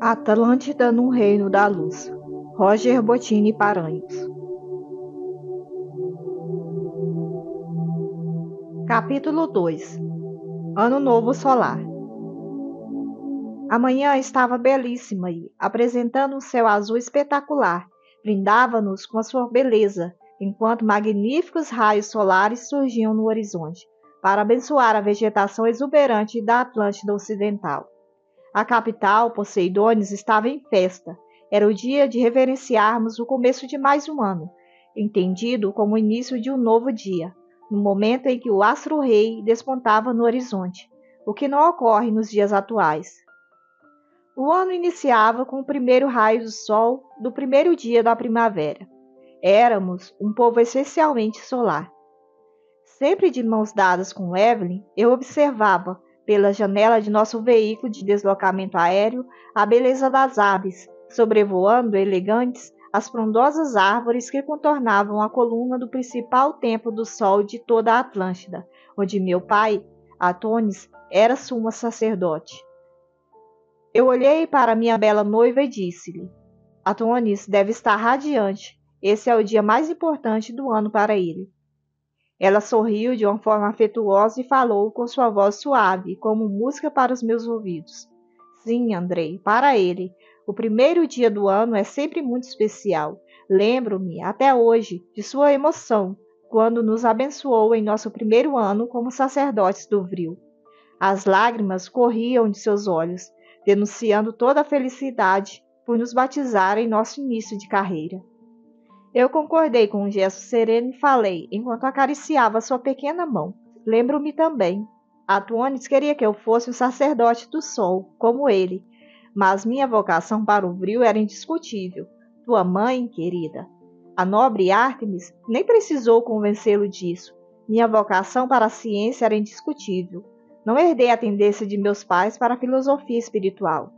Atlântida no Reino da Luz. Roger Bottini Paranhos. Capítulo 2. Ano Novo Solar. A manhã estava belíssima e, apresentando um céu azul espetacular, brindava-nos com a sua beleza, enquanto magníficos raios solares surgiam no horizonte, para abençoar a vegetação exuberante da Atlântida Ocidental. A capital, Poseidones, estava em festa. Era o dia de reverenciarmos o começo de mais um ano, entendido como o início de um novo dia, no momento em que o astro-rei despontava no horizonte, o que não ocorre nos dias atuais. O ano iniciava com o primeiro raio do sol do primeiro dia da primavera. Éramos um povo essencialmente solar. Sempre de mãos dadas com Evelyn, eu observava, pela janela de nosso veículo de deslocamento aéreo, a beleza das aves, sobrevoando elegantes as frondosas árvores que contornavam a coluna do principal templo do sol de toda a Atlântida, onde meu pai, Atonis, era sumo sacerdote. Eu olhei para minha bela noiva e disse-lhe: Atonis deve estar radiante. Esse é o dia mais importante do ano para ele. Ela sorriu de uma forma afetuosa e falou com sua voz suave, como música para os meus ouvidos. Sim, Andrei, para ele. O primeiro dia do ano é sempre muito especial. Lembro-me, até hoje, de sua emoção, quando nos abençoou em nosso primeiro ano como sacerdotes do Vril. As lágrimas corriam de seus olhos, denunciando toda a felicidade por nos batizar em nosso início de carreira. Eu concordei com um gesto sereno e falei, enquanto acariciava sua pequena mão. Lembro-me também. Atuones queria que eu fosse um sacerdote do sol, como ele, mas minha vocação para o Vril era indiscutível. Tua mãe, querida, a nobre Ártemis, nem precisou convencê-lo disso. Minha vocação para a ciência era indiscutível. Não herdei a tendência de meus pais para a filosofia espiritual.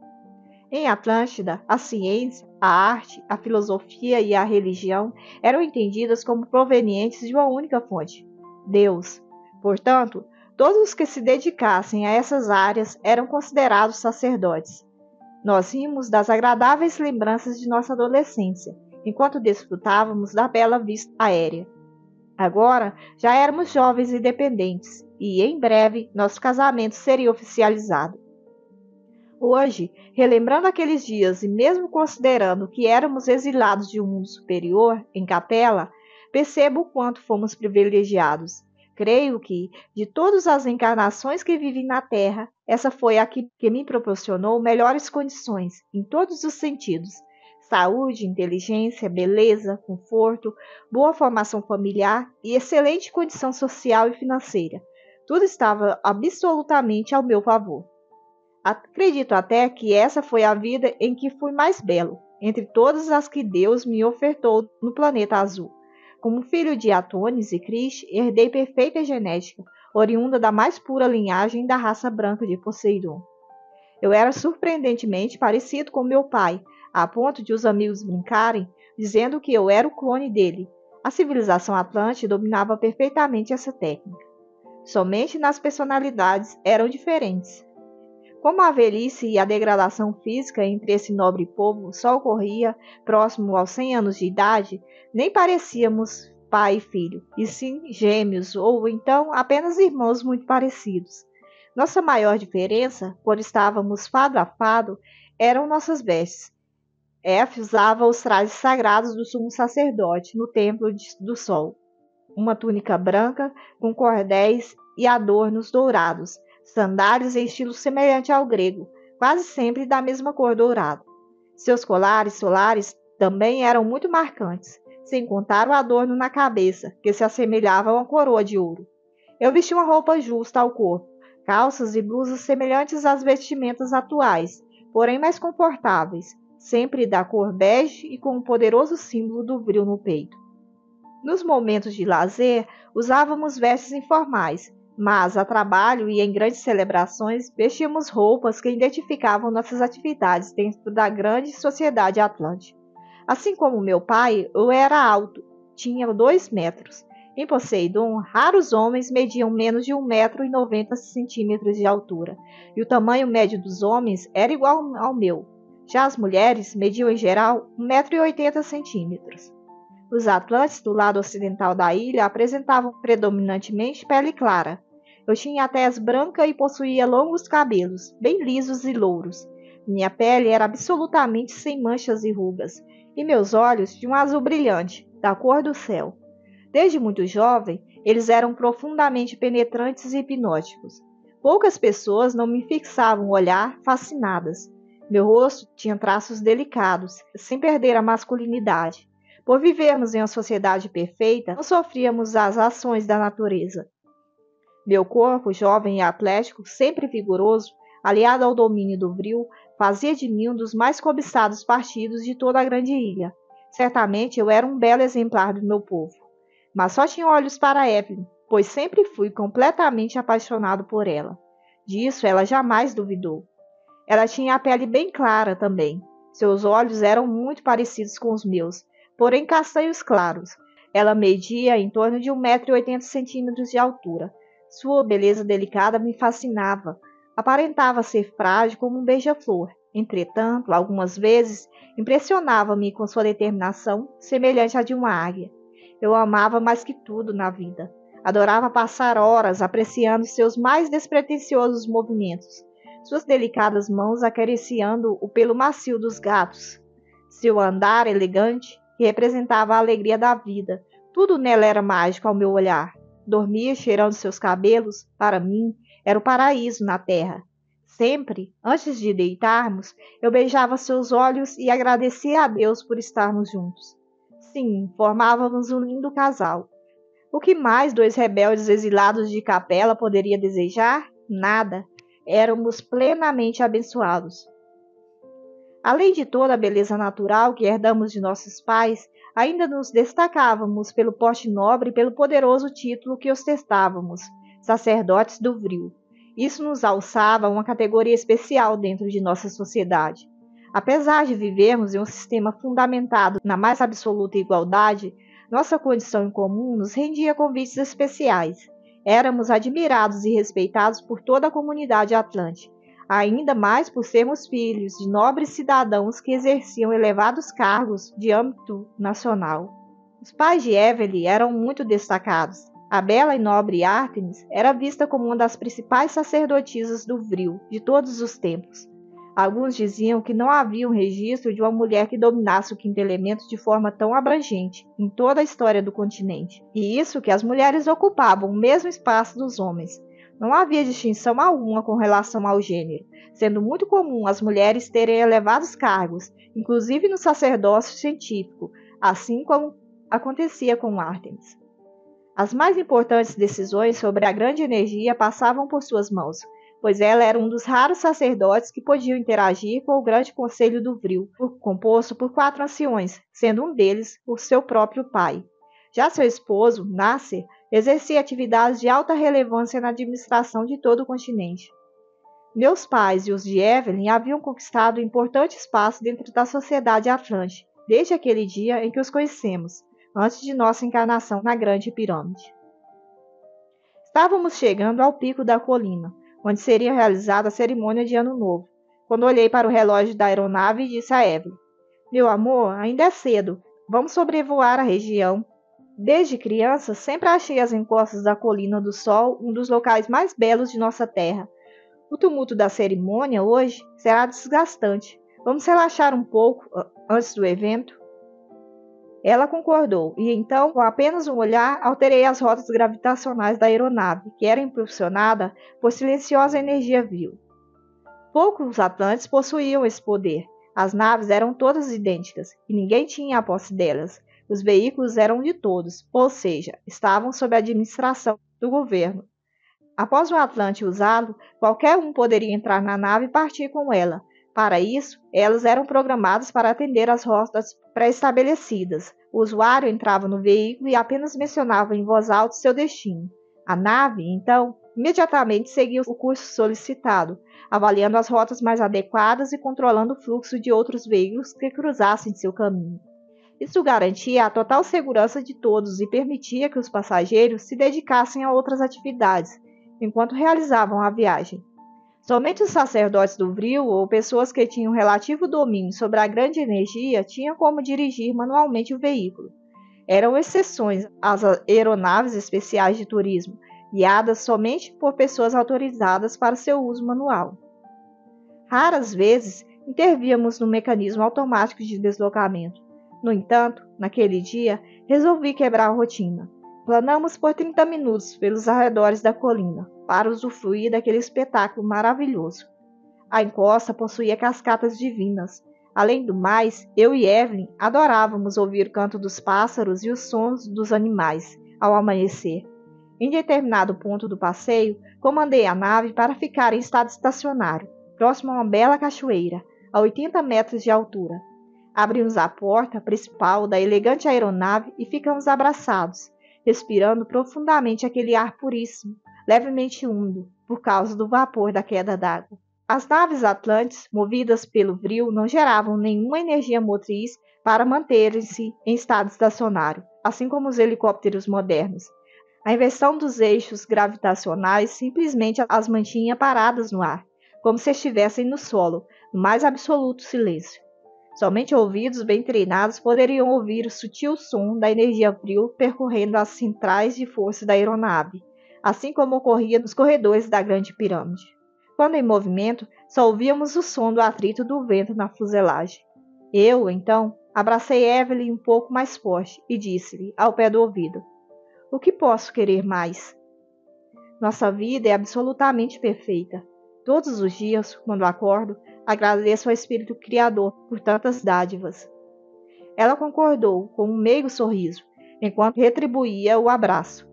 Em Atlântida, a ciência, a arte, a filosofia e a religião eram entendidas como provenientes de uma única fonte, Deus. Portanto, todos os que se dedicassem a essas áreas eram considerados sacerdotes. Nós rimos das agradáveis lembranças de nossa adolescência, enquanto desfrutávamos da bela vista aérea. Agora já éramos jovens e dependentes, e em breve nosso casamento seria oficializado. Hoje, relembrando aqueles dias e mesmo considerando que éramos exilados de um mundo superior, em Capela, percebo o quanto fomos privilegiados. Creio que, de todas as encarnações que vivi na Terra, essa foi a que me proporcionou melhores condições, em todos os sentidos. Saúde, inteligência, beleza, conforto, boa formação familiar e excelente condição social e financeira. Tudo estava absolutamente ao meu favor. Acredito até que essa foi a vida em que fui mais belo, entre todas as que Deus me ofertou no planeta azul. Como filho de Atonis e Krish, herdei perfeita genética, oriunda da mais pura linhagem da raça branca de Poseidon. Eu era surpreendentemente parecido com meu pai, a ponto de os amigos brincarem, dizendo que eu era o clone dele. A civilização atlântica dominava perfeitamente essa técnica. Somente nas personalidades eram diferentes. Como a velhice e a degradação física entre esse nobre povo só ocorria próximo aos 100 anos de idade, nem parecíamos pai e filho, e sim gêmeos ou então apenas irmãos muito parecidos. Nossa maior diferença, quando estávamos fado a fado, eram nossas vestes. F usava os trajes sagrados do sumo sacerdote no Templo do Sol. Uma túnica branca com cordéis e adornos dourados, sandálias em estilo semelhante ao grego, quase sempre da mesma cor dourada. Seus colares solares também eram muito marcantes, sem contar o adorno na cabeça, que se assemelhava a uma coroa de ouro. Eu vestia uma roupa justa ao corpo, calças e blusas semelhantes às vestimentas atuais, porém mais confortáveis, sempre da cor bege e com um poderoso símbolo do Vril no peito. Nos momentos de lazer, usávamos vestes informais, mas a trabalho e em grandes celebrações vestíamos roupas que identificavam nossas atividades dentro da grande sociedade atlântica. Assim como meu pai, eu era alto, tinha 2 metros. Em Poseidon, raros homens mediam menos de 1,90 m de altura, e o tamanho médio dos homens era igual ao meu. Já as mulheres mediam em geral 1,80 m. Os atlantes do lado ocidental da ilha apresentavam predominantemente pele clara. Eu tinha a tez branca e possuía longos cabelos, bem lisos e louros. Minha pele era absolutamente sem manchas e rugas, e meus olhos de um azul brilhante, da cor do céu. Desde muito jovem, eles eram profundamente penetrantes e hipnóticos. Poucas pessoas não me fixavam o olhar fascinadas. Meu rosto tinha traços delicados, sem perder a masculinidade. Por vivermos em uma sociedade perfeita, não sofríamos as ações da natureza. Meu corpo, jovem e atlético, sempre vigoroso, aliado ao domínio do vril, fazia de mim um dos mais cobiçados partidos de toda a grande ilha. Certamente eu era um belo exemplar do meu povo. Mas só tinha olhos para Evelyn, pois sempre fui completamente apaixonado por ela. Disso ela jamais duvidou. Ela tinha a pele bem clara também. Seus olhos eram muito parecidos com os meus, porém castanhos claros. Ela media em torno de 1,80 m de altura. Sua beleza delicada me fascinava. Aparentava ser frágil como um beija-flor. Entretanto, algumas vezes, impressionava-me com sua determinação, semelhante à de uma águia. Eu amava mais que tudo na vida. Adorava passar horas apreciando seus mais despretensiosos movimentos, suas delicadas mãos acariciando o pelo macio dos gatos, seu andar elegante, que representava a alegria da vida. Tudo nela era mágico ao meu olhar. Dormia cheirando seus cabelos, para mim, era o paraíso na terra. Sempre, antes de deitarmos, eu beijava seus olhos e agradecia a Deus por estarmos juntos. Sim, formávamos um lindo casal. O que mais dois rebeldes exilados de Capela poderia desejar? Nada. Éramos plenamente abençoados. Além de toda a beleza natural que herdamos de nossos pais, ainda nos destacávamos pelo porte nobre e pelo poderoso título que ostentávamos, sacerdotes do vril. Isso nos alçava a uma categoria especial dentro de nossa sociedade. Apesar de vivermos em um sistema fundamentado na mais absoluta igualdade, nossa condição em comum nos rendia convites especiais. Éramos admirados e respeitados por toda a comunidade atlântica, ainda mais por sermos filhos de nobres cidadãos que exerciam elevados cargos de âmbito nacional. Os pais de Evelyn eram muito destacados. A bela e nobre Ártemis era vista como uma das principais sacerdotisas do vril de todos os tempos. Alguns diziam que não havia um registro de uma mulher que dominasse o quinto elemento de forma tão abrangente em toda a história do continente. E isso que as mulheres ocupavam o mesmo espaço dos homens. Não havia distinção alguma com relação ao gênero, sendo muito comum as mulheres terem elevados cargos, inclusive no sacerdócio científico, assim como acontecia com Ártemis. As mais importantes decisões sobre a grande energia passavam por suas mãos, pois ela era um dos raros sacerdotes que podiam interagir com o grande conselho do vril, composto por 4 anciões, sendo um deles o seu próprio pai. Já seu esposo, Nasser, exercia atividades de alta relevância na administração de todo o continente. Meus pais e os de Evelyn haviam conquistado um importante espaço dentro da sociedade atlântica, desde aquele dia em que os conhecemos, antes de nossa encarnação na Grande Pirâmide. Estávamos chegando ao pico da colina, onde seria realizada a cerimônia de Ano Novo, quando olhei para o relógio da aeronave e disse a Evelyn: "Meu amor, ainda é cedo, vamos sobrevoar a região." Desde criança, sempre achei as encostas da Colina do Sol um dos locais mais belos de nossa terra. O tumulto da cerimônia hoje será desgastante. Vamos relaxar um pouco antes do evento? Ela concordou, e então, com apenas um olhar, alterei as rotas gravitacionais da aeronave, que era impulsionada por silenciosa energia vril. Poucos atlantes possuíam esse poder. As naves eram todas idênticas, e ninguém tinha a posse delas. Os veículos eram de todos, ou seja, estavam sob a administração do governo. Após o Atlante usá-lo, qualquer um poderia entrar na nave e partir com ela. Para isso, elas eram programadas para atender às rotas pré-estabelecidas. O usuário entrava no veículo e apenas mencionava em voz alta seu destino. A nave, então, imediatamente seguia o curso solicitado, avaliando as rotas mais adequadas e controlando o fluxo de outros veículos que cruzassem seu caminho. Isso garantia a total segurança de todos e permitia que os passageiros se dedicassem a outras atividades, enquanto realizavam a viagem. Somente os sacerdotes do Vril ou pessoas que tinham relativo domínio sobre a grande energia tinham como dirigir manualmente o veículo. Eram exceções às aeronaves especiais de turismo, guiadas somente por pessoas autorizadas para seu uso manual. Raras vezes intervíamos no mecanismo automático de deslocamento. No entanto, naquele dia, resolvi quebrar a rotina. Planamos por 30 minutos pelos arredores da colina, para usufruir daquele espetáculo maravilhoso. A encosta possuía cascatas divinas. Além do mais, eu e Evelyn adorávamos ouvir o canto dos pássaros e os sons dos animais ao amanhecer. Em determinado ponto do passeio, comandei a nave para ficar em estado estacionário, próximo a uma bela cachoeira, a 80 metros de altura. Abrimos a porta principal da elegante aeronave e ficamos abraçados, respirando profundamente aquele ar puríssimo, levemente úmido, por causa do vapor da queda d'água. As naves Atlantes, movidas pelo Vril, não geravam nenhuma energia motriz para manterem-se em estado estacionário, assim como os helicópteros modernos. A inversão dos eixos gravitacionais simplesmente as mantinha paradas no ar, como se estivessem no solo, no mais absoluto silêncio. Somente ouvidos bem treinados poderiam ouvir o sutil som da energia Vril percorrendo as centrais de força da aeronave, assim como ocorria nos corredores da grande pirâmide. Quando em movimento, só ouvíamos o som do atrito do vento na fuselagem. Eu, então, abracei Evelyn um pouco mais forte e disse-lhe, ao pé do ouvido: "O que posso querer mais? Nossa vida é absolutamente perfeita. Todos os dias, quando acordo, agradeço ao Espírito Criador por tantas dádivas." Ela concordou com um meigo sorriso, enquanto retribuía o abraço.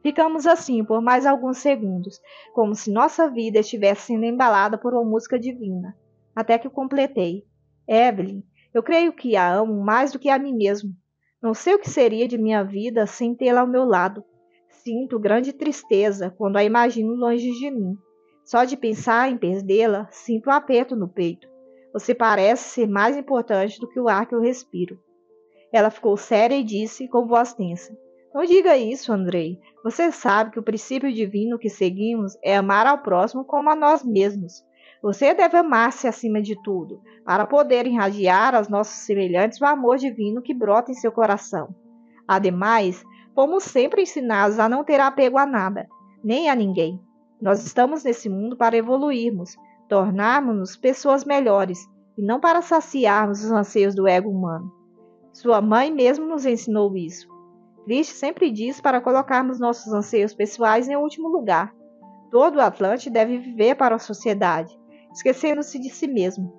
Ficamos assim por mais alguns segundos, como se nossa vida estivesse sendo embalada por uma música divina, até que completei: "Evelyn, eu creio que a amo mais do que a mim mesmo. Não sei o que seria de minha vida sem tê-la ao meu lado. Sinto grande tristeza quando a imagino longe de mim. Só de pensar em perdê-la, sinto um aperto no peito. Você parece ser mais importante do que o ar que eu respiro." Ela ficou séria e disse, com voz tensa: "Não diga isso, Andrei. Você sabe que o princípio divino que seguimos é amar ao próximo como a nós mesmos. Você deve amar-se acima de tudo, para poder irradiar aos nossos semelhantes o amor divino que brota em seu coração. Ademais, fomos sempre ensinados a não ter apego a nada, nem a ninguém. Nós estamos nesse mundo para evoluirmos, tornarmos-nos pessoas melhores, e não para saciarmos os anseios do ego humano. Sua mãe mesmo nos ensinou isso. Cristo sempre diz para colocarmos nossos anseios pessoais em último lugar. Todo Atlante deve viver para a sociedade, esquecendo-se de si mesmo.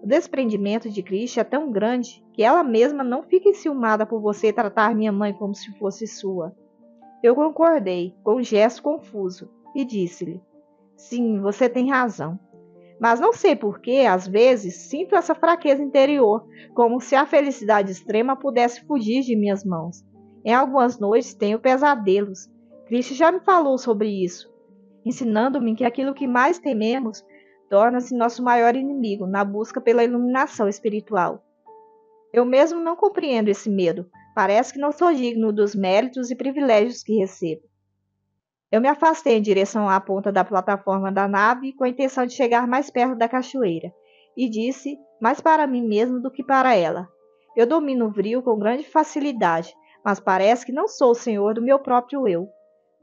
O desprendimento de Cristo é tão grande que ela mesma não fica enciumada por você tratar minha mãe como se fosse sua." Eu concordei, com um gesto confuso, e disse-lhe: "Sim, você tem razão. Mas não sei por que, às vezes, sinto essa fraqueza interior, como se a felicidade extrema pudesse fugir de minhas mãos. Em algumas noites tenho pesadelos. Cristo já me falou sobre isso, ensinando-me que aquilo que mais tememos torna-se nosso maior inimigo na busca pela iluminação espiritual. Eu mesmo não compreendo esse medo. Parece que não sou digno dos méritos e privilégios que recebo." Eu me afastei em direção à ponta da plataforma da nave com a intenção de chegar mais perto da cachoeira, e disse, mais para mim mesmo do que para ela: "Eu domino o Vril com grande facilidade, mas parece que não sou o senhor do meu próprio eu.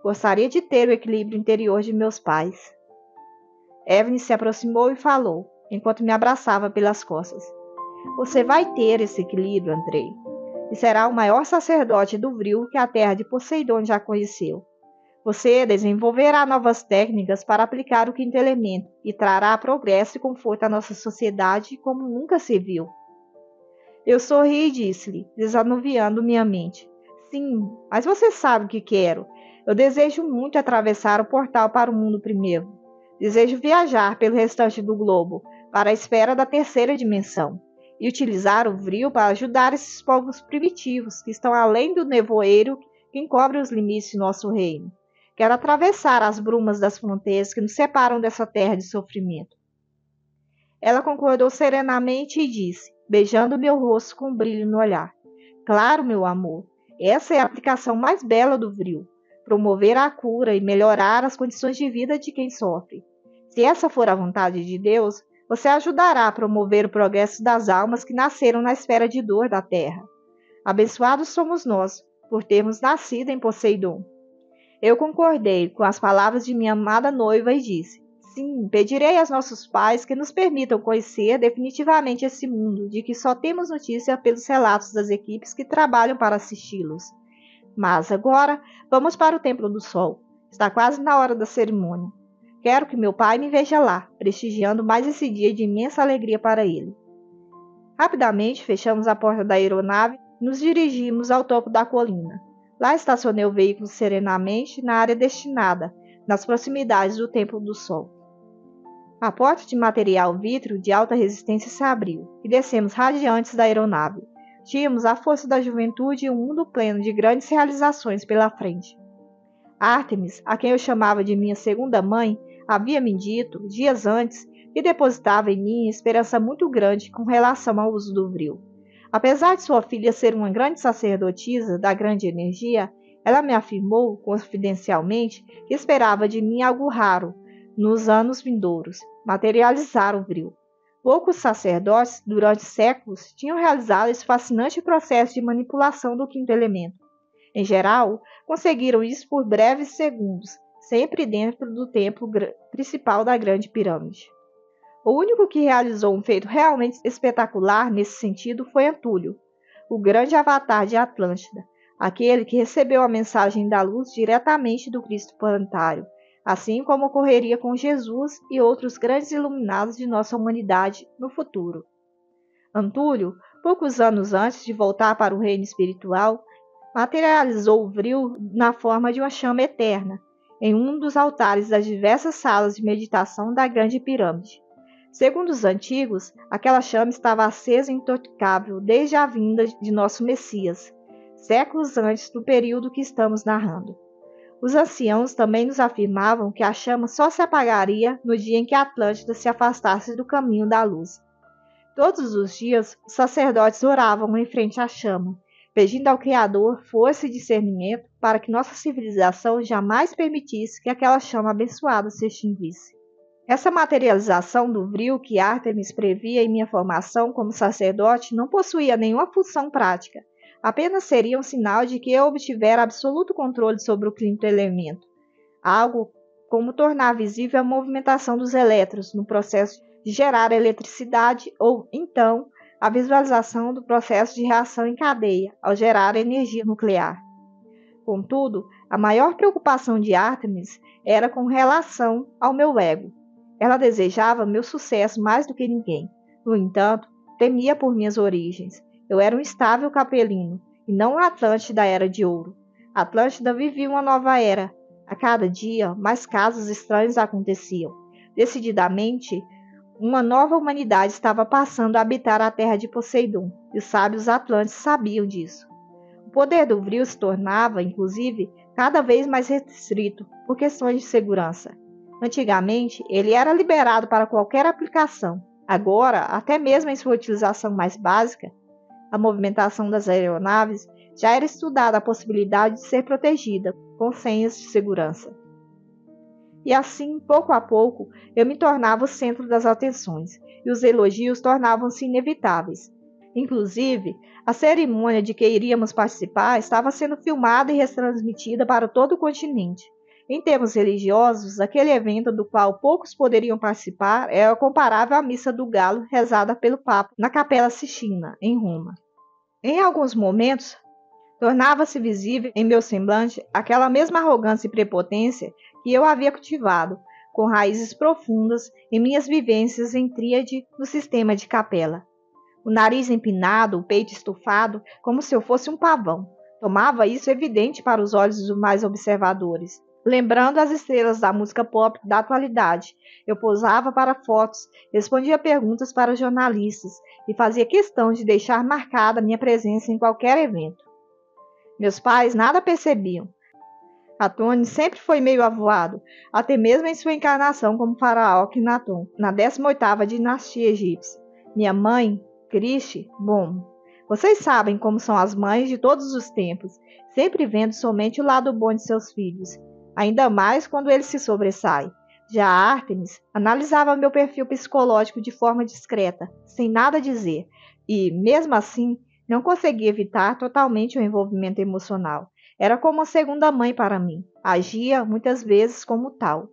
Gostaria de ter o equilíbrio interior de meus pais." Evelyn se aproximou e falou, enquanto me abraçava pelas costas: "Você vai ter esse equilíbrio, Andrei, e será o maior sacerdote do Vril que a terra de Poseidon já conheceu. Você desenvolverá novas técnicas para aplicar o quinto elemento e trará progresso e conforto à nossa sociedade como nunca se viu." Eu sorri e disse-lhe, desanuviando minha mente: "Sim, mas você sabe o que quero. Eu desejo muito atravessar o portal para o mundo primeiro. Desejo viajar pelo restante do globo, para a esfera da terceira dimensão, e utilizar o Vril para ajudar esses povos primitivos que estão além do nevoeiro que encobre os limites de nosso reino. Quero atravessar as brumas das fronteiras que nos separam dessa terra de sofrimento." Ela concordou serenamente e disse, beijando meu rosto com um brilho no olhar: "Claro, meu amor, essa é a aplicação mais bela do Vril, promover a cura e melhorar as condições de vida de quem sofre. Se essa for a vontade de Deus, você ajudará a promover o progresso das almas que nasceram na esfera de dor da Terra. Abençoados somos nós, por termos nascido em Poseidon. Eu concordei com as palavras de minha amada noiva e disse: sim, pedirei aos nossos pais que nos permitam conhecer definitivamente esse mundo de que só temos notícia pelos relatos das equipes que trabalham para assisti-los. Mas agora, vamos para o Templo do Sol. Está quase na hora da cerimônia. Quero que meu pai me veja lá, prestigiando mais esse dia de imensa alegria para ele. Rapidamente fechamos a porta da aeronave e nos dirigimos ao topo da colina. Lá estacionei o veículo serenamente na área destinada, nas proximidades do Templo do Sol. A porta de material vítreo de alta resistência se abriu e descemos radiantes da aeronave. Tínhamos a força da juventude e um mundo pleno de grandes realizações pela frente. Ártemis, a quem eu chamava de minha segunda mãe, havia me dito, dias antes, que depositava em mim esperança muito grande com relação ao uso do vril. Apesar de sua filha ser uma grande sacerdotisa da grande energia, ela me afirmou, confidencialmente, que esperava de mim algo raro, nos anos vindouros, materializar o vril. Poucos sacerdotes, durante séculos, tinham realizado esse fascinante processo de manipulação do quinto elemento. Em geral, conseguiram isso por breves segundos, sempre dentro do templo principal da Grande Pirâmide. O único que realizou um feito realmente espetacular nesse sentido foi Antúlio, o grande avatar de Atlântida, aquele que recebeu a mensagem da luz diretamente do Cristo planetário, assim como ocorreria com Jesus e outros grandes iluminados de nossa humanidade no futuro. Antúlio, poucos anos antes de voltar para o reino espiritual, materializou o vril na forma de uma chama eterna, em um dos altares das diversas salas de meditação da Grande Pirâmide. Segundo os antigos, aquela chama estava acesa e intocável desde a vinda de nosso Messias, séculos antes do período que estamos narrando. Os anciãos também nos afirmavam que a chama só se apagaria no dia em que a Atlântida se afastasse do caminho da luz. Todos os dias, os sacerdotes oravam em frente à chama, pedindo ao Criador força e discernimento para que nossa civilização jamais permitisse que aquela chama abençoada se extinguisse. Essa materialização do vril que Ártemis previa em minha formação como sacerdote não possuía nenhuma função prática, apenas seria um sinal de que eu obtivera absoluto controle sobre o quinto elemento, algo como tornar visível a movimentação dos elétrons no processo de gerar eletricidade ou, então, a visualização do processo de reação em cadeia ao gerar energia nuclear. Contudo, a maior preocupação de Ártemis era com relação ao meu ego. Ela desejava meu sucesso mais do que ninguém. No entanto, temia por minhas origens. Eu era um estável capelino, e não um Atlante da Era de Ouro. Atlântida vivia uma nova era. A cada dia, mais casos estranhos aconteciam. Decididamente, uma nova humanidade estava passando a habitar a terra de Poseidon, e os sábios atlantes sabiam disso. O poder do vril se tornava, inclusive, cada vez mais restrito por questões de segurança. Antigamente, ele era liberado para qualquer aplicação. Agora, até mesmo em sua utilização mais básica, a movimentação das aeronaves, já era estudada a possibilidade de ser protegida com senhas de segurança. E assim, pouco a pouco, eu me tornava o centro das atenções, e os elogios tornavam-se inevitáveis. Inclusive, a cerimônia de que iríamos participar estava sendo filmada e retransmitida para todo o continente. Em termos religiosos, aquele evento do qual poucos poderiam participar era comparável à missa do galo rezada pelo Papa na Capela Sistina, em Roma. Em alguns momentos, tornava-se visível em meu semblante aquela mesma arrogância e prepotência que eu havia cultivado, com raízes profundas em minhas vivências em tríade no sistema de capela. O nariz empinado, o peito estufado, como se eu fosse um pavão. Tomava isso evidente para os olhos dos mais observadores. Lembrando as estrelas da música pop da atualidade, eu posava para fotos, respondia perguntas para jornalistas e fazia questão de deixar marcada minha presença em qualquer evento. Meus pais nada percebiam. Atone sempre foi meio avoado, até mesmo em sua encarnação como faraó Akhenaton, na 18ª dinastia egípcia. Minha mãe, Cristi, bom, vocês sabem como são as mães de todos os tempos, sempre vendo somente o lado bom de seus filhos, ainda mais quando ele se sobressai. Já a Artemis analisava meu perfil psicológico de forma discreta, sem nada dizer, e, mesmo assim, não conseguia evitar totalmente o envolvimento emocional. Era como uma segunda mãe para mim, agia muitas vezes como tal.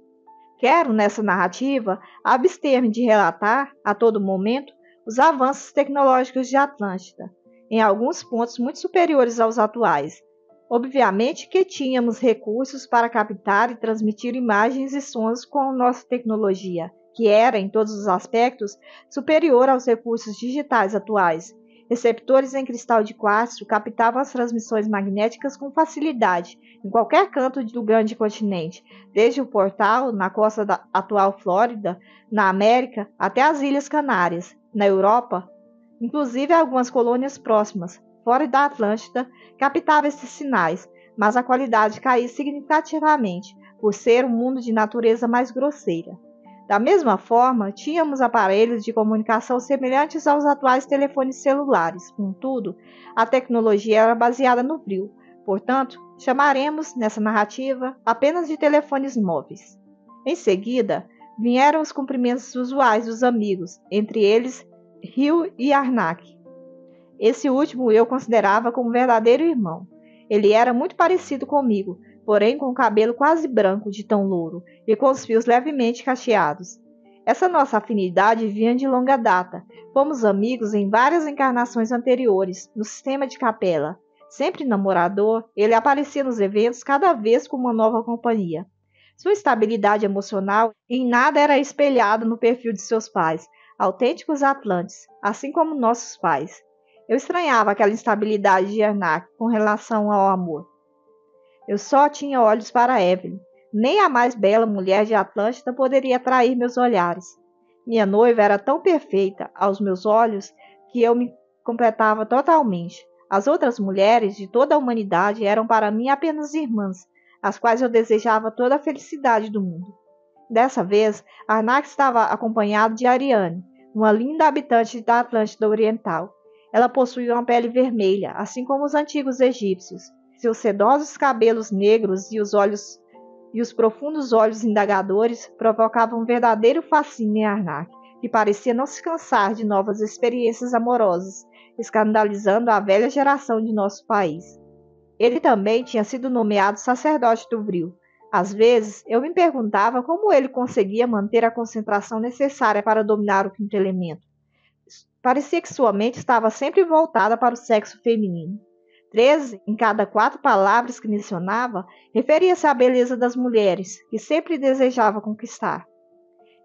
Quero, nessa narrativa, abster-me de relatar, a todo momento, os avanços tecnológicos de Atlântida, em alguns pontos muito superiores aos atuais. Obviamente que tínhamos recursos para captar e transmitir imagens e sons com nossa tecnologia, que era, em todos os aspectos, superior aos recursos digitais atuais. Receptores em cristal de quartzo captavam as transmissões magnéticas com facilidade, em qualquer canto do grande continente, desde o Portal, na costa da atual Flórida, na América, até as Ilhas Canárias, na Europa, inclusive algumas colônias próximas, fora da Atlântida, captava esses sinais, mas a qualidade caía significativamente, por ser um mundo de natureza mais grosseira. Da mesma forma, tínhamos aparelhos de comunicação semelhantes aos atuais telefones celulares, contudo, a tecnologia era baseada no brio, portanto, chamaremos, nessa narrativa, apenas de telefones móveis. Em seguida, vieram os cumprimentos usuais dos amigos, entre eles Rio e Arnak. Esse último eu considerava como verdadeiro irmão. Ele era muito parecido comigo, porém com o cabelo quase branco de tão louro e com os fios levemente cacheados. Essa nossa afinidade vinha de longa data. Fomos amigos em várias encarnações anteriores, no sistema de capela. Sempre namorador, ele aparecia nos eventos cada vez com uma nova companhia. Sua estabilidade emocional em nada era espelhada no perfil de seus pais, autênticos atlantes, assim como nossos pais. Eu estranhava aquela instabilidade de Arnak com relação ao amor. Eu só tinha olhos para Evelyn. Nem a mais bela mulher de Atlântida poderia atrair meus olhares. Minha noiva era tão perfeita aos meus olhos que eu me completava totalmente. As outras mulheres de toda a humanidade eram para mim apenas irmãs, às quais eu desejava toda a felicidade do mundo. Dessa vez, Arnak estava acompanhado de Ariane, uma linda habitante da Atlântida Oriental. Ela possuía uma pele vermelha, assim como os antigos egípcios. Seus sedosos cabelos negros e os profundos olhos indagadores provocavam um verdadeiro fascínio em Arnak, que parecia não se cansar de novas experiências amorosas, escandalizando a velha geração de nosso país. Ele também tinha sido nomeado sacerdote do Vril. Às vezes, eu me perguntava como ele conseguia manter a concentração necessária para dominar o quinto elemento. Parecia que sua mente estava sempre voltada para o sexo feminino. 13 em cada 4 palavras que mencionava referia-se à beleza das mulheres, que sempre desejava conquistar.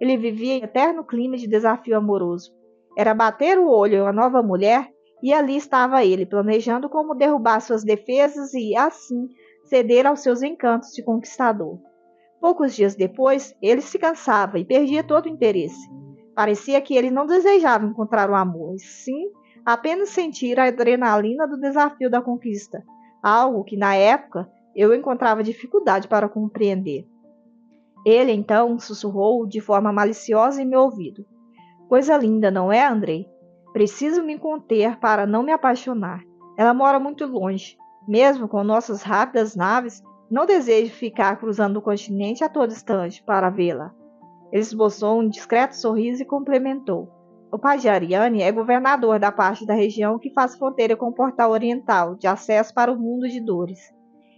Ele vivia em eterno clima de desafio amoroso. Era bater o olho em uma nova mulher e ali estava ele, planejando como derrubar suas defesas e, assim, ceder aos seus encantos de conquistador. Poucos dias depois, ele se cansava e perdia todo o interesse. Parecia que ele não desejava encontrar o amor, e sim apenas sentir a adrenalina do desafio da conquista, algo que, na época, eu encontrava dificuldade para compreender. Ele, então, sussurrou de forma maliciosa em meu ouvido. Coisa linda, não é, Andrei? Preciso me conter para não me apaixonar. Ela mora muito longe. Mesmo com nossas rápidas naves, não desejo ficar cruzando o continente a todo instante para vê-la. Ele esboçou um discreto sorriso e complementou. O pai de Ariane é governador da parte da região que faz fronteira com o Portal Oriental, de acesso para o mundo de Dores.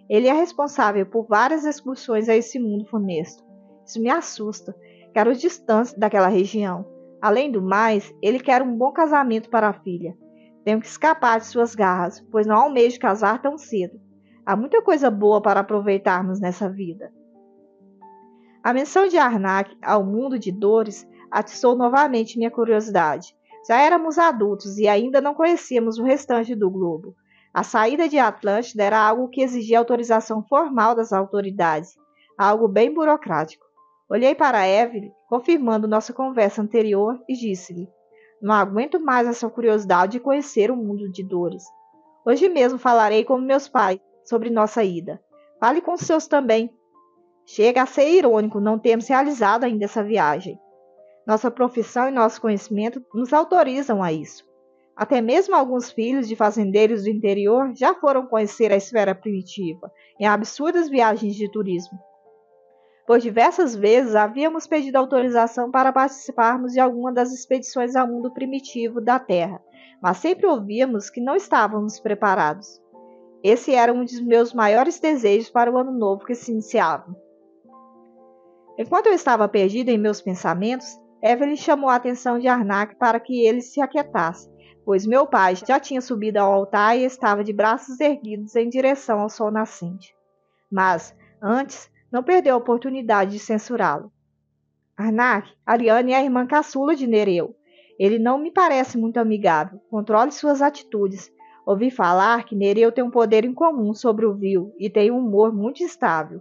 Ele é responsável por várias excursões a esse mundo funesto. Isso me assusta. Quero distância daquela região. Além do mais, ele quer um bom casamento para a filha. Tenho que escapar de suas garras, pois não almejo casar tão cedo. Há muita coisa boa para aproveitarmos nessa vida. A menção de Arnak ao mundo de Dores atiçou novamente minha curiosidade. Já éramos adultos e ainda não conhecíamos o restante do globo. A saída de Atlântida era algo que exigia autorização formal das autoridades, algo bem burocrático. Olhei para Evelyn, confirmando nossa conversa anterior, e disse-lhe: não aguento mais essa curiosidade de conhecer o mundo de Dores. Hoje mesmo falarei com meus pais sobre nossa ida. Fale com os seus também. Chega a ser irônico não termos realizado ainda essa viagem. Nossa profissão e nosso conhecimento nos autorizam a isso. Até mesmo alguns filhos de fazendeiros do interior já foram conhecer a esfera primitiva, em absurdas viagens de turismo. Por diversas vezes havíamos pedido autorização para participarmos de alguma das expedições ao mundo primitivo da Terra, mas sempre ouvíamos que não estávamos preparados. Esse era um dos meus maiores desejos para o ano novo que se iniciava. Enquanto eu estava perdida em meus pensamentos, Evelyn chamou a atenção de Arnak para que ele se aquietasse, pois meu pai já tinha subido ao altar e estava de braços erguidos em direção ao sol nascente. Mas, antes, não perdeu a oportunidade de censurá-lo. Arnak, Ariane é a irmã caçula de Nereu. Ele não me parece muito amigável. Controle suas atitudes. Ouvi falar que Nereu tem um poder incomum sobre o vil e tem um humor muito instável.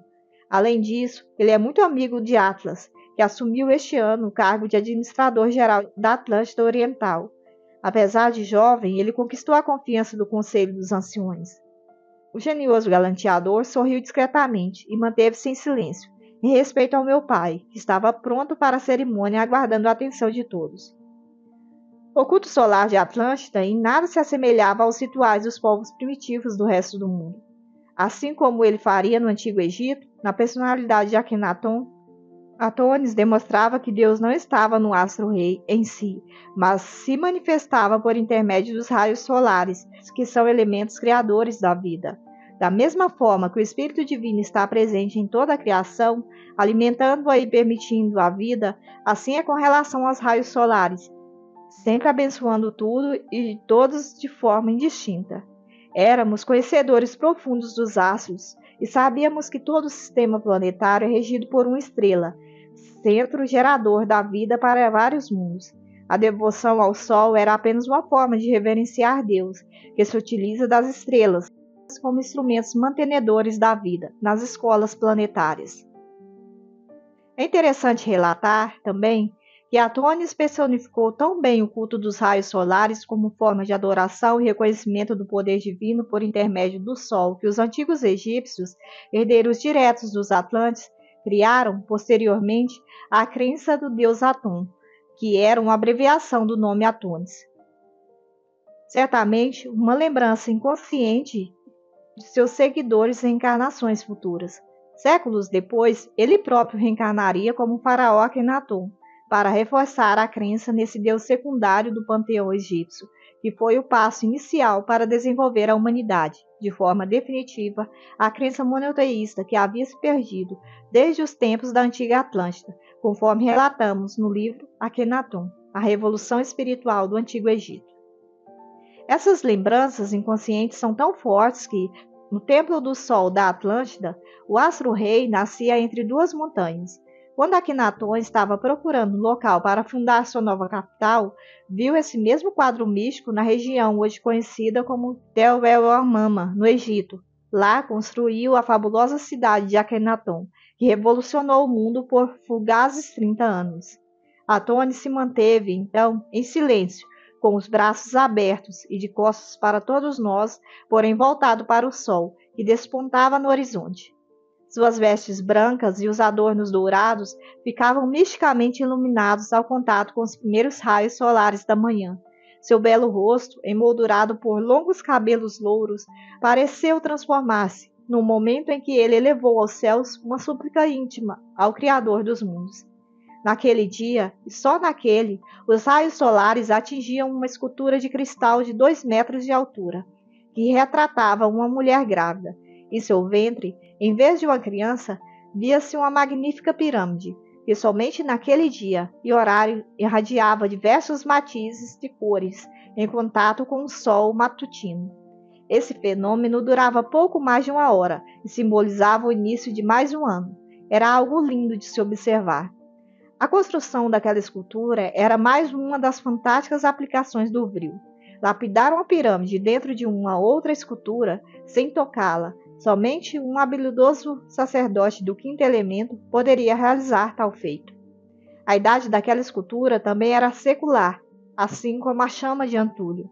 Além disso, ele é muito amigo de Atlas, que assumiu este ano o cargo de administrador-geral da Atlântida Oriental. Apesar de jovem, ele conquistou a confiança do Conselho dos Anciões. O genioso galanteador sorriu discretamente e manteve-se em silêncio, em respeito ao meu pai, que estava pronto para a cerimônia aguardando a atenção de todos. O culto solar de Atlântida em nada se assemelhava aos rituais dos povos primitivos do resto do mundo. Assim como ele faria no Antigo Egito, na personalidade de Akhenaton, Atones demonstrava que Deus não estava no astro-rei em si, mas se manifestava por intermédio dos raios solares, que são elementos criadores da vida. Da mesma forma que o Espírito Divino está presente em toda a criação, alimentando-a e permitindo a vida, assim é com relação aos raios solares, sempre abençoando tudo e todos de forma indistinta. Éramos conhecedores profundos dos astros e sabíamos que todo o sistema planetário é regido por uma estrela, centro gerador da vida para vários mundos. A devoção ao Sol era apenas uma forma de reverenciar Deus, que se utiliza das estrelas como instrumentos mantenedores da vida nas escolas planetárias. É interessante relatar, também, que Atones personificou tão bem o culto dos raios solares como forma de adoração e reconhecimento do poder divino por intermédio do Sol, que os antigos egípcios, herdeiros diretos dos Atlantes, criaram, posteriormente, a crença do deus Atum, que era uma abreviação do nome Atones. Certamente, uma lembrança inconsciente de seus seguidores em encarnações futuras. Séculos depois, ele próprio reencarnaria como faraó Akhenaton, para reforçar a crença nesse deus secundário do panteão egípcio, que foi o passo inicial para desenvolver a humanidade, de forma definitiva, a crença monoteísta que havia se perdido desde os tempos da antiga Atlântida, conforme relatamos no livro Akhenaton, a Revolução Espiritual do Antigo Egito. Essas lembranças inconscientes são tão fortes que, no Templo do Sol da Atlântida, o astro-rei nascia entre duas montanhas. Quando Akhenaton estava procurando um local para fundar sua nova capital, viu esse mesmo quadro místico na região hoje conhecida como Tel El-Amama, no Egito. Lá construiu a fabulosa cidade de Akhenaton, que revolucionou o mundo por fugazes 30 anos. Atones se manteve, então, em silêncio, com os braços abertos e de costas para todos nós, porém voltado para o sol, que despontava no horizonte. Suas vestes brancas e os adornos dourados ficavam misticamente iluminados ao contato com os primeiros raios solares da manhã. Seu belo rosto, emoldurado por longos cabelos louros, pareceu transformar-se, no momento em que ele elevou aos céus uma súplica íntima ao Criador dos mundos. Naquele dia, e só naquele, os raios solares atingiam uma escultura de cristal de 2 metros de altura, que retratava uma mulher grávida. Em seu ventre, em vez de uma criança, via-se uma magnífica pirâmide, que somente naquele dia e horário irradiava diversos matizes de cores em contato com o sol matutino. Esse fenômeno durava pouco mais de 1 hora e simbolizava o início de mais um ano. Era algo lindo de se observar. A construção daquela escultura era mais uma das fantásticas aplicações do Vril. Lapidar uma pirâmide dentro de uma outra escultura, sem tocá-la, somente um habilidoso sacerdote do quinto elemento poderia realizar tal feito. A idade daquela escultura também era secular, assim como a chama de Antúlio.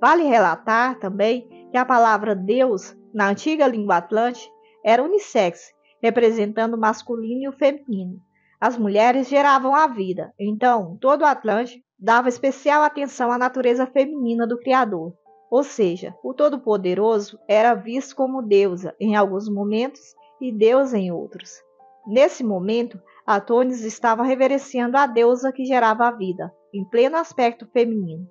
Vale relatar também que a palavra Deus, na antiga língua atlante, era unissex, representando o masculino e o feminino. As mulheres geravam a vida, então todo o Atlante dava especial atenção à natureza feminina do Criador, ou seja, o Todo-Poderoso era visto como deusa em alguns momentos e Deus em outros. Nesse momento, Atônis estava reverenciando a deusa que gerava a vida, em pleno aspecto feminino.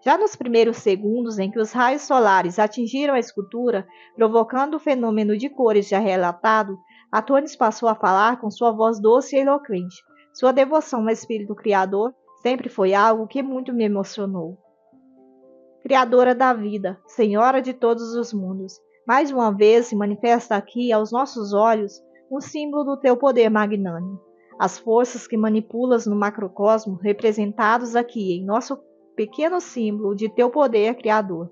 Já nos primeiros segundos em que os raios solares atingiram a escultura, provocando o fenômeno de cores já relatado, Atônis passou a falar com sua voz doce e eloquente. Sua devoção ao espírito criador sempre foi algo que muito me emocionou. Criadora da vida, Senhora de todos os mundos, mais uma vez se manifesta aqui aos nossos olhos um símbolo do teu poder magnânimo. As forças que manipulas no macrocosmo, representados aqui em nosso pequeno símbolo de teu poder criador.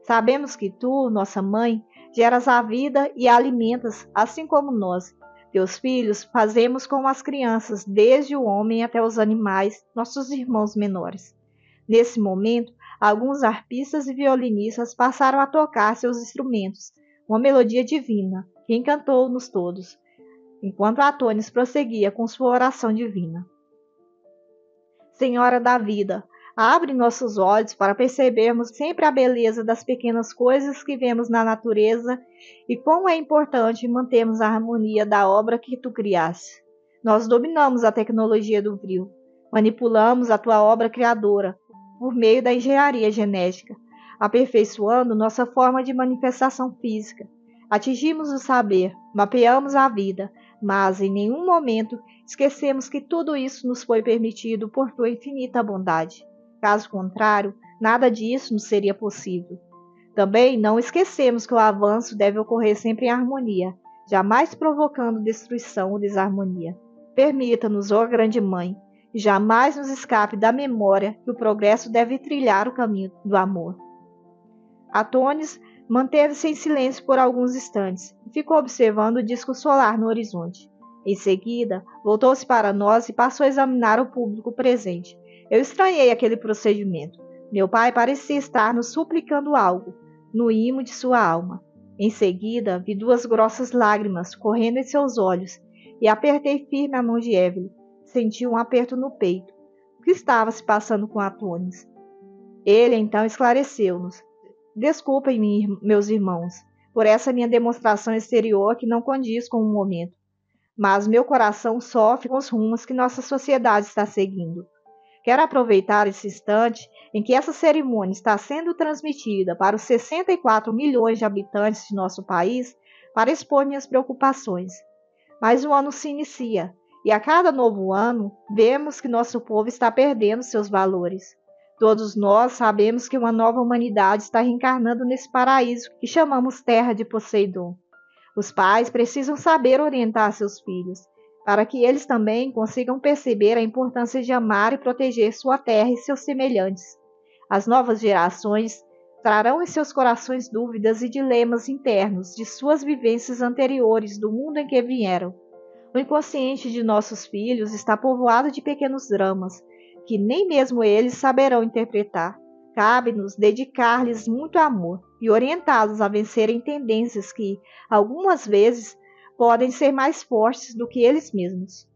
Sabemos que tu, nossa mãe, geras a vida e a alimentas, assim como nós, teus filhos, fazemos com as crianças, desde o homem até os animais, nossos irmãos menores. Nesse momento, alguns arpistas e violinistas passaram a tocar seus instrumentos, uma melodia divina que encantou-nos todos, enquanto Atônis prosseguia com sua oração divina. Senhora da vida, abre nossos olhos para percebermos sempre a beleza das pequenas coisas que vemos na natureza e quão é importante mantermos a harmonia da obra que tu criaste. Nós dominamos a tecnologia do vril, manipulamos a tua obra criadora por meio da engenharia genética, aperfeiçoando nossa forma de manifestação física. Atingimos o saber, mapeamos a vida, mas em nenhum momento esquecemos que tudo isso nos foi permitido por tua infinita bondade. Caso contrário, nada disso nos seria possível. Também não esquecemos que o avanço deve ocorrer sempre em harmonia, jamais provocando destruição ou desarmonia. Permita-nos, ó Grande Mãe, que jamais nos escape da memória que o progresso deve trilhar o caminho do amor. Atônis manteve-se em silêncio por alguns instantes e ficou observando o disco solar no horizonte. Em seguida, voltou-se para nós e passou a examinar o público presente. Eu estranhei aquele procedimento. Meu pai parecia estar nos suplicando algo, no imo de sua alma. Em seguida, vi duas grossas lágrimas correndo em seus olhos e apertei firme a mão de Evelyn. Senti um aperto no peito. O que estava se passando com Atônis? Ele então esclareceu-nos. Desculpem-me, meus irmãos, por essa minha demonstração exterior que não condiz com o momento, mas meu coração sofre com os rumos que nossa sociedade está seguindo. Quero aproveitar esse instante em que essa cerimônia está sendo transmitida para os 64 milhões de habitantes de nosso país para expor minhas preocupações. Mas o ano se inicia, e a cada novo ano vemos que nosso povo está perdendo seus valores. Todos nós sabemos que uma nova humanidade está reencarnando nesse paraíso que chamamos Terra de Poseidon. Os pais precisam saber orientar seus filhos, para que eles também consigam perceber a importância de amar e proteger sua terra e seus semelhantes. As novas gerações trarão em seus corações dúvidas e dilemas internos de suas vivências anteriores do mundo em que vieram. O inconsciente de nossos filhos está povoado de pequenos dramas, que nem mesmo eles saberão interpretar. Cabe-nos dedicar-lhes muito amor e orientá-los a vencerem tendências que, algumas vezes, podem ser mais fortes do que eles mesmos.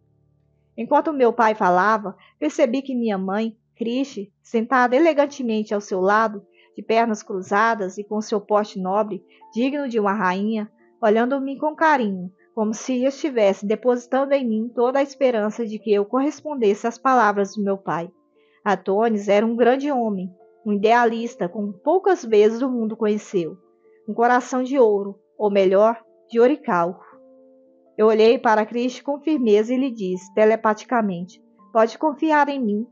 Enquanto meu pai falava, percebi que minha mãe, Cristi, sentada elegantemente ao seu lado, de pernas cruzadas e com seu porte nobre, digno de uma rainha, olhando-me com carinho, como se estivesse depositando em mim toda a esperança de que eu correspondesse às palavras do meu pai. Atônis era um grande homem, um idealista como poucas vezes o mundo conheceu. Um coração de ouro, ou melhor, de orical. Eu olhei para Cristi com firmeza e lhe disse, telepaticamente, pode confiar em mim.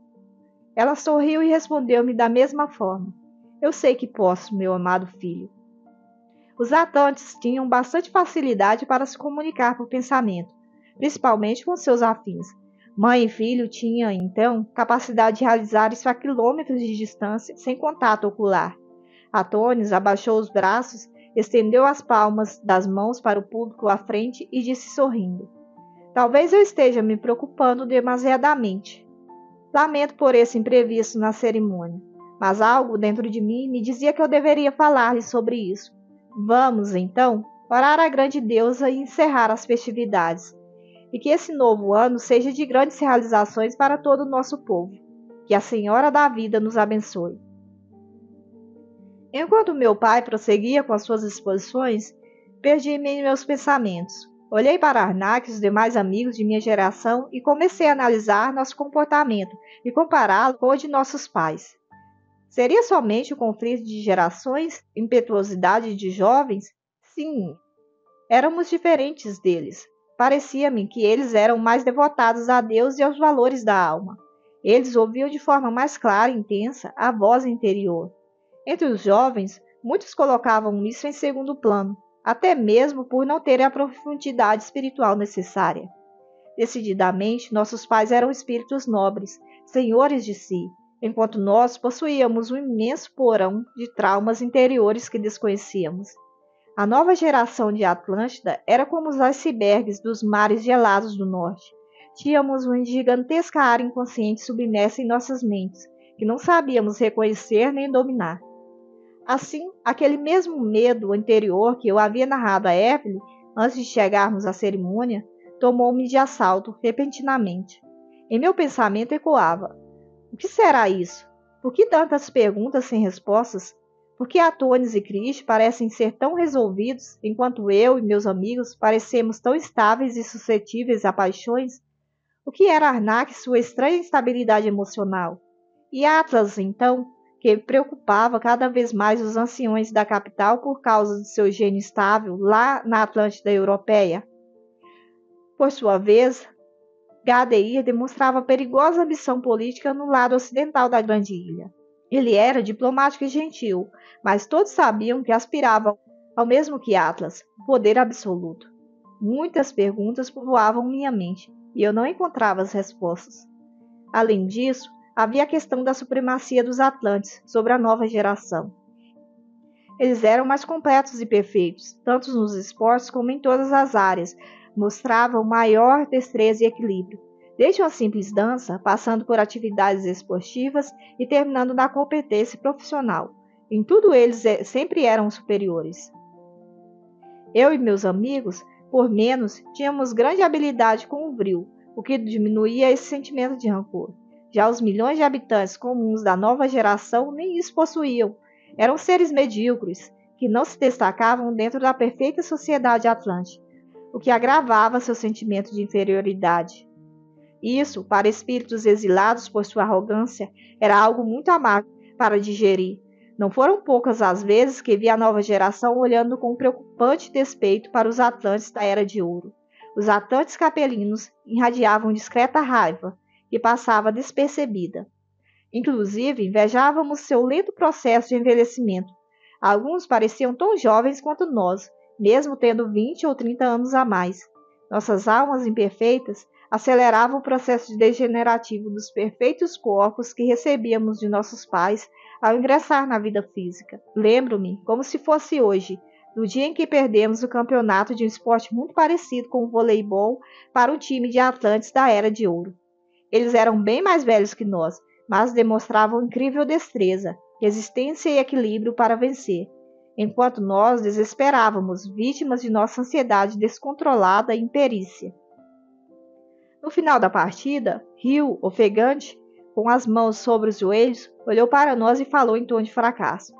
Ela sorriu e respondeu-me da mesma forma. Eu sei que posso, meu amado filho. Os Atlantes tinham bastante facilidade para se comunicar por pensamento, principalmente com seus afins. Mãe e filho tinham, então, capacidade de realizar isso a quilômetros de distância, sem contato ocular. Atônis abaixou os braços, estendeu as palmas das mãos para o público à frente e disse sorrindo. Talvez eu esteja me preocupando demasiadamente. Lamento por esse imprevisto na cerimônia, mas algo dentro de mim me dizia que eu deveria falar-lhe sobre isso. Vamos, então, orar à grande deusa e encerrar as festividades. E que esse novo ano seja de grandes realizações para todo o nosso povo. Que a Senhora da Vida nos abençoe. Enquanto meu pai prosseguia com as suas exposições, perdi-me em meus pensamentos. Olhei para Arnak e os demais amigos de minha geração e comecei a analisar nosso comportamento e compará-lo com o de nossos pais. Seria somente o conflito de gerações, impetuosidade de jovens? Sim, éramos diferentes deles. Parecia-me que eles eram mais devotados a Deus e aos valores da alma. Eles ouviam de forma mais clara e intensa a voz interior. Entre os jovens, muitos colocavam isso em segundo plano, até mesmo por não terem a profundidade espiritual necessária. Decididamente, nossos pais eram espíritos nobres, senhores de si, enquanto nós possuíamos um imenso porão de traumas interiores que desconhecíamos. A nova geração de Atlântida era como os icebergs dos mares gelados do norte. Tínhamos uma gigantesca área inconsciente submersa em nossas mentes, que não sabíamos reconhecer nem dominar. Assim, aquele mesmo medo anterior que eu havia narrado a Evelyn antes de chegarmos à cerimônia, tomou-me de assalto repentinamente. Em meu pensamento ecoava: o que será isso? Por que tantas perguntas sem respostas? Por que Atones e Crish parecem ser tão resolvidos, enquanto eu e meus amigos parecemos tão estáveis e suscetíveis a paixões? O que era Arnak e sua estranha instabilidade emocional? E Atlas, então, que preocupava cada vez mais os anciões da capital por causa de seu gênio estável lá na Atlântida europeia? Por sua vez, Gadeir demonstrava perigosa ambição política no lado ocidental da grande ilha. Ele era diplomático e gentil, mas todos sabiam que aspirava ao mesmo que Atlas, poder absoluto. Muitas perguntas povoavam minha mente, e eu não encontrava as respostas. Além disso, havia a questão da supremacia dos Atlantes sobre a nova geração. Eles eram mais completos e perfeitos, tanto nos esportes como em todas as áreas, mostravam maior destreza e equilíbrio, desde uma simples dança, passando por atividades esportivas e terminando na competência profissional. Em tudo eles sempre eram superiores. Eu e meus amigos, por menos, tínhamos grande habilidade com o vril, o que diminuía esse sentimento de rancor. Já os milhões de habitantes comuns da nova geração nem isso possuíam. Eram seres medíocres, que não se destacavam dentro da perfeita sociedade atlântica, o que agravava seu sentimento de inferioridade. Isso, para espíritos exilados por sua arrogância, era algo muito amargo para digerir. Não foram poucas as vezes que vi a nova geração olhando com um preocupante despeito para os Atlantes da Era de Ouro. Os Atlantes capelinos irradiavam discreta raiva, que passava despercebida. Inclusive, invejávamos seu lento processo de envelhecimento. Alguns pareciam tão jovens quanto nós, mesmo tendo 20 ou 30 anos a mais. Nossas almas imperfeitas aceleravam o processo degenerativo dos perfeitos corpos que recebíamos de nossos pais ao ingressar na vida física. Lembro-me, como se fosse hoje, do dia em que perdemos o campeonato de um esporte muito parecido com o voleibol para o time de Atlantes da Era de Ouro. Eles eram bem mais velhos que nós, mas demonstravam incrível destreza, resistência e equilíbrio para vencer, enquanto nós desesperávamos, vítimas de nossa ansiedade descontrolada e imperícia. No final da partida, Rio, ofegante, com as mãos sobre os joelhos, olhou para nós e falou em tom de fracasso: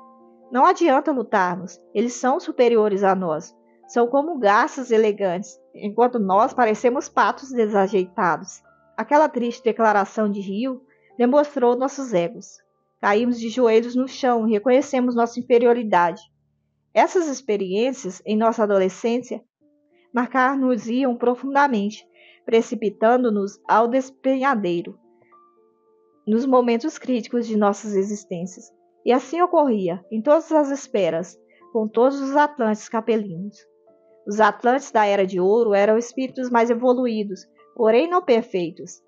não adianta lutarmos, eles são superiores a nós. São como garças elegantes, enquanto nós parecemos patos desajeitados. Aquela triste declaração de Rio demonstrou nossos egos. Caímos de joelhos no chão e reconhecemos nossa inferioridade. Essas experiências, em nossa adolescência, marcar-nos-iam profundamente, precipitando-nos ao despenhadeiro, nos momentos críticos de nossas existências. E assim ocorria, em todas as esferas, com todos os Atlantes capelinos. Os Atlantes da Era de Ouro eram espíritos mais evoluídos, porém não perfeitos.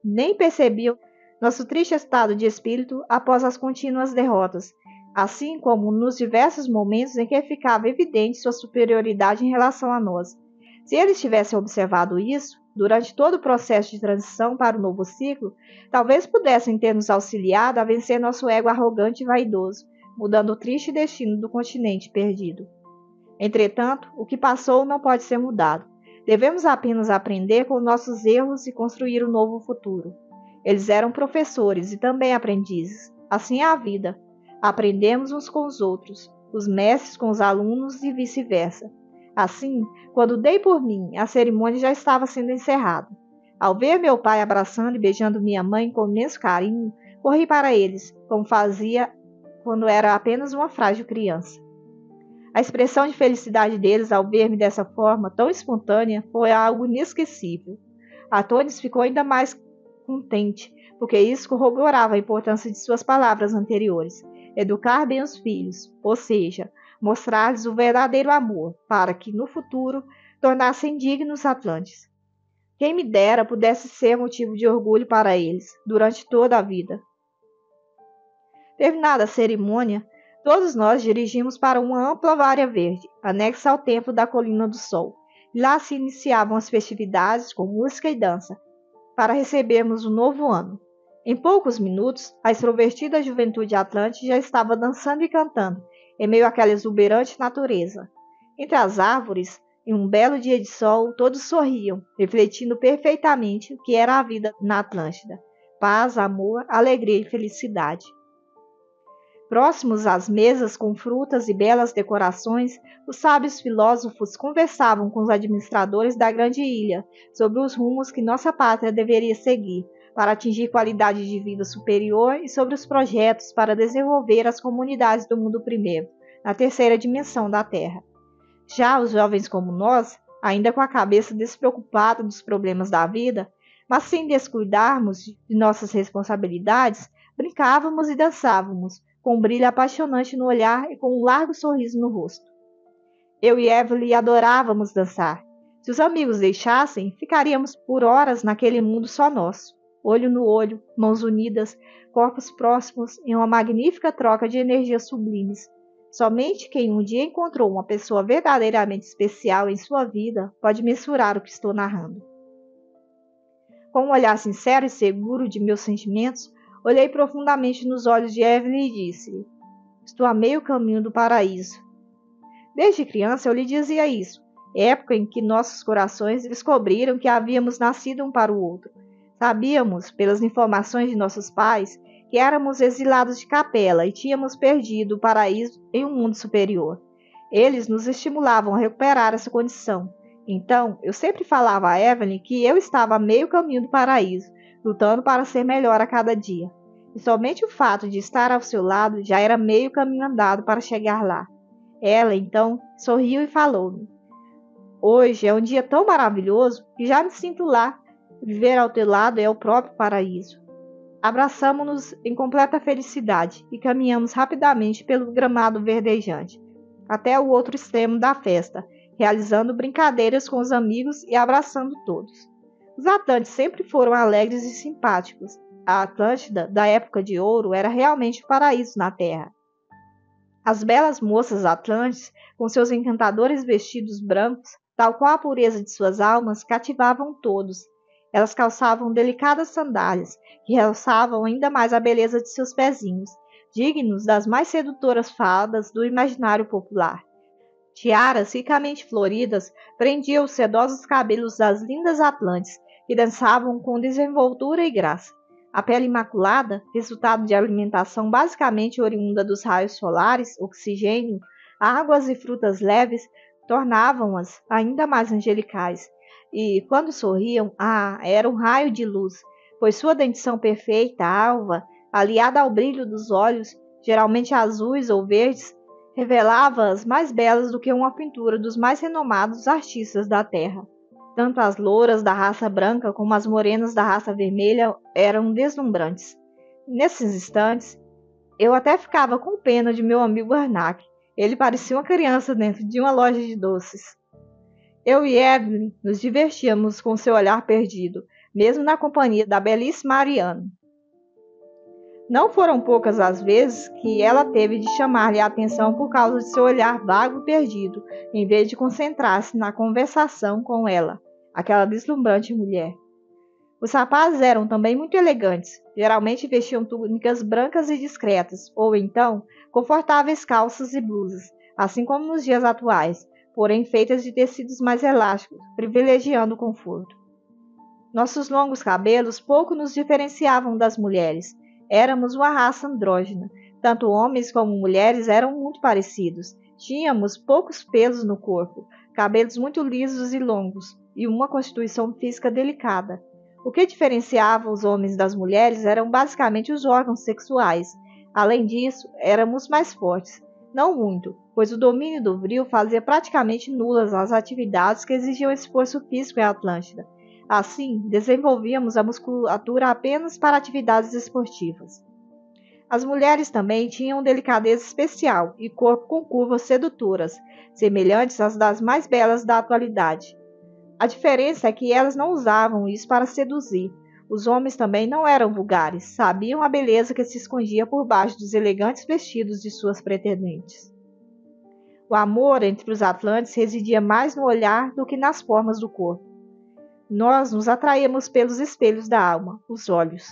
Nem percebiam nosso triste estado de espírito após as contínuas derrotas, assim como nos diversos momentos em que ficava evidente sua superioridade em relação a nós. Se eles tivessem observado isso, durante todo o processo de transição para o novo ciclo, talvez pudessem ter nos auxiliado a vencer nosso ego arrogante e vaidoso, mudando o triste destino do continente perdido. Entretanto, o que passou não pode ser mudado. Devemos apenas aprender com nossos erros e construir um novo futuro. Eles eram professores e também aprendizes. Assim é a vida. Aprendemos uns com os outros, os mestres com os alunos e vice-versa. Assim, quando dei por mim, a cerimônia já estava sendo encerrada. Ao ver meu pai abraçando e beijando minha mãe com imenso carinho, corri para eles, como fazia quando era apenas uma frágil criança. A expressão de felicidade deles ao ver-me dessa forma tão espontânea foi algo inesquecível. Antônio ficou ainda mais contente, porque isso corroborava a importância de suas palavras anteriores: educar bem os filhos, ou seja, mostrar-lhes o verdadeiro amor, para que, no futuro, tornassem dignos Atlantes. Quem me dera pudesse ser motivo de orgulho para eles, durante toda a vida. Terminada a cerimônia, todos nós dirigimos para uma ampla área verde, anexa ao Templo da Colina do Sol. Lá se iniciavam as festividades com música e dança, para recebermos o novo ano. Em poucos minutos, a extrovertida juventude atlântica já estava dançando e cantando, em meio àquela exuberante natureza. Entre as árvores, em um belo dia de sol, todos sorriam, refletindo perfeitamente o que era a vida na Atlântida: paz, amor, alegria e felicidade. Próximos às mesas com frutas e belas decorações, os sábios filósofos conversavam com os administradores da grande ilha sobre os rumos que nossa pátria deveria seguir para atingir qualidade de vida superior e sobre os projetos para desenvolver as comunidades do mundo primeiro, na terceira dimensão da Terra. Já os jovens como nós, ainda com a cabeça despreocupada dos problemas da vida, mas sem descuidarmos de nossas responsabilidades, brincávamos e dançávamos, com um brilho apaixonante no olhar e com um largo sorriso no rosto. Eu e Evelyn adorávamos dançar. Se os amigos deixassem, ficaríamos por horas naquele mundo só nosso, olho no olho, mãos unidas, corpos próximos em uma magnífica troca de energias sublimes. Somente quem um dia encontrou uma pessoa verdadeiramente especial em sua vida pode mensurar o que estou narrando. Com um olhar sincero e seguro de meus sentimentos, olhei profundamente nos olhos de Evelyn e disse-lhe: estou a meio caminho do paraíso. Desde criança eu lhe dizia isso, época em que nossos corações descobriram que havíamos nascido um para o outro. Sabíamos, pelas informações de nossos pais, que éramos exilados de capela e tínhamos perdido o paraíso em um mundo superior. Eles nos estimulavam a recuperar essa condição. Então, eu sempre falava a Evelyn que eu estava a meio caminho do paraíso, lutando para ser melhor a cada dia. E somente o fato de estar ao seu lado já era meio caminho andado para chegar lá. Ela, então, sorriu e falou-me: hoje é um dia tão maravilhoso que já me sinto lá. Viver ao teu lado é o próprio paraíso. Abraçamo-nos em completa felicidade e caminhamos rapidamente pelo gramado verdejante, até o outro extremo da festa, realizando brincadeiras com os amigos e abraçando todos. Os Atlantes sempre foram alegres e simpáticos. A Atlântida, da época de ouro, era realmente o paraíso na Terra. As belas moças atlantes, com seus encantadores vestidos brancos, tal qual a pureza de suas almas, cativavam todos. Elas calçavam delicadas sandálias, que realçavam ainda mais a beleza de seus pezinhos, dignos das mais sedutoras fadas do imaginário popular. Tiaras ricamente floridas prendiam os sedosos cabelos das lindas atlantes, que dançavam com desenvoltura e graça. A pele imaculada, resultado de alimentação basicamente oriunda dos raios solares, oxigênio, águas e frutas leves, tornavam-as ainda mais angelicais. E, quando sorriam, era um raio de luz, pois sua dentição perfeita, alva, aliada ao brilho dos olhos, geralmente azuis ou verdes, revelava-as mais belas do que uma pintura dos mais renomados artistas da terra. Tanto as louras da raça branca como as morenas da raça vermelha eram deslumbrantes. Nesses instantes, eu até ficava com pena de meu amigo Arnak. Ele parecia uma criança dentro de uma loja de doces. Eu e Evelyn nos divertíamos com seu olhar perdido, mesmo na companhia da belíssima Ariane. Não foram poucas as vezes que ela teve de chamar-lhe a atenção por causa de seu olhar vago e perdido, em vez de concentrar-se na conversação com ela, aquela deslumbrante mulher. Os rapazes eram também muito elegantes, geralmente vestiam túnicas brancas e discretas, ou então confortáveis calças e blusas, assim como nos dias atuais, porém feitas de tecidos mais elásticos, privilegiando o conforto. Nossos longos cabelos pouco nos diferenciavam das mulheres. Éramos uma raça andrógena. Tanto homens como mulheres eram muito parecidos. Tínhamos poucos pelos no corpo, cabelos muito lisos e longos, e uma constituição física delicada. O que diferenciava os homens das mulheres eram basicamente os órgãos sexuais. Além disso, éramos mais fortes. Não muito, pois o domínio do vril fazia praticamente nulas as atividades que exigiam esforço físico em Atlântida. Assim, desenvolvíamos a musculatura apenas para atividades esportivas. As mulheres também tinham delicadeza especial e corpo com curvas sedutoras, semelhantes às das mais belas da atualidade. A diferença é que elas não usavam isso para seduzir. Os homens também não eram vulgares, sabiam a beleza que se escondia por baixo dos elegantes vestidos de suas pretendentes. O amor entre os atlantes residia mais no olhar do que nas formas do corpo. Nós nos atraíamos pelos espelhos da alma, os olhos.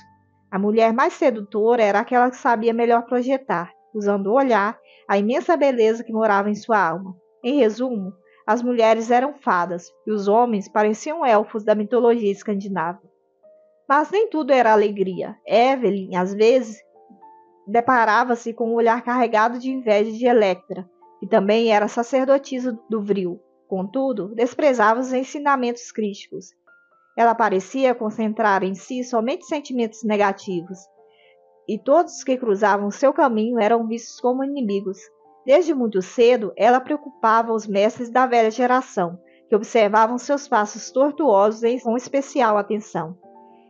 A mulher mais sedutora era aquela que sabia melhor projetar, usando o olhar, a imensa beleza que morava em sua alma. Em resumo, as mulheres eram fadas e os homens pareciam elfos da mitologia escandinava. Mas nem tudo era alegria. Evelyn, às vezes, deparava-se com um olhar carregado de inveja de Electra, que também era sacerdotisa do vril. Contudo, desprezava os ensinamentos críticos. Ela parecia concentrar em si somente sentimentos negativos, e todos os que cruzavam seu caminho eram vistos como inimigos. Desde muito cedo, ela preocupava os mestres da velha geração, que observavam seus passos tortuosos com especial atenção.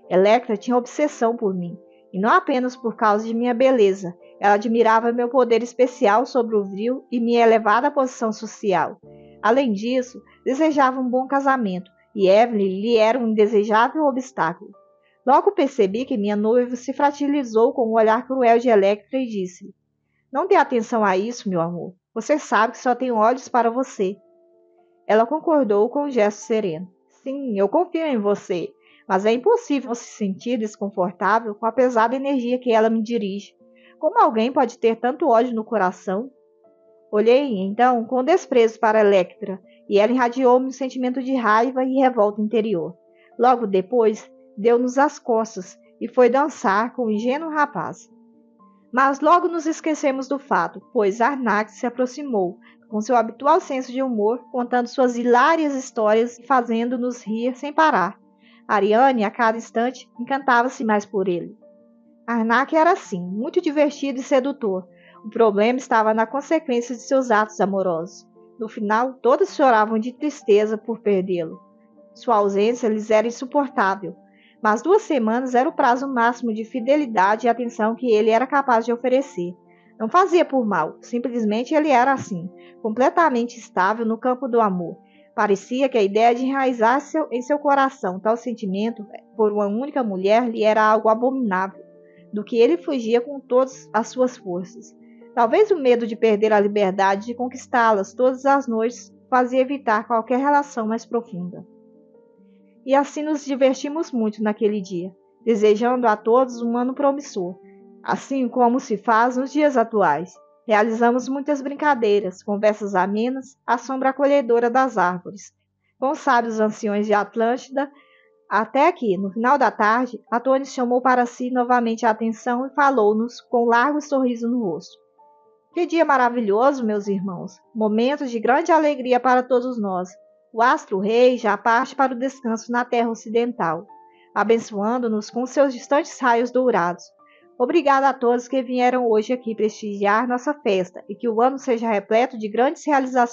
Electra tinha obsessão por mim, e não apenas por causa de minha beleza. Ela admirava meu poder especial sobre o vril e minha elevada posição social. Além disso, desejava um bom casamento, e Evelyn lhe era um indesejável obstáculo. Logo percebi que minha noiva se fragilizou com o olhar cruel de Electra e disse: "Não dê atenção a isso, meu amor. Você sabe que só tenho olhos para você." Ela concordou com um gesto sereno. "Sim, eu confio em você, mas é impossível se sentir desconfortável com a pesada energia que ela me dirige. Como alguém pode ter tanto ódio no coração?" Olhei, então, com desprezo para Electra, e ela irradiou-me um sentimento de raiva e revolta interior. Logo depois, deu-nos as costas e foi dançar com o ingênuo rapaz. Mas logo nos esquecemos do fato, pois Arnak se aproximou, com seu habitual senso de humor, contando suas hilárias histórias e fazendo-nos rir sem parar. Ariane, a cada instante, encantava-se mais por ele. Arnak era assim, muito divertido e sedutor. O problema estava na consequência de seus atos amorosos. No final, todas choravam de tristeza por perdê-lo. Sua ausência lhes era insuportável, mas 2 semanas era o prazo máximo de fidelidade e atenção que ele era capaz de oferecer. Não fazia por mal, simplesmente ele era assim, completamente estável no campo do amor. Parecia que a ideia de enraizar em seu coração tal sentimento por uma única mulher lhe era algo abominável, do que ele fugia com todas as suas forças. Talvez o medo de perder a liberdade de conquistá-las todas as noites fazia evitar qualquer relação mais profunda. E assim nos divertimos muito naquele dia, desejando a todos um ano promissor, assim como se faz nos dias atuais. Realizamos muitas brincadeiras, conversas amenas, à sombra acolhedora das árvores, com os sábios anciões de Atlântida, até que, no final da tarde, Atonis chamou para si novamente a atenção e falou-nos com um largo sorriso no rosto. Que dia maravilhoso, meus irmãos! Momento de grande alegria para todos nós. O astro-rei já parte para o descanso na terra ocidental, abençoando-nos com seus distantes raios dourados. Obrigado a todos que vieram hoje aqui prestigiar nossa festa e que o ano seja repleto de grandes realizações.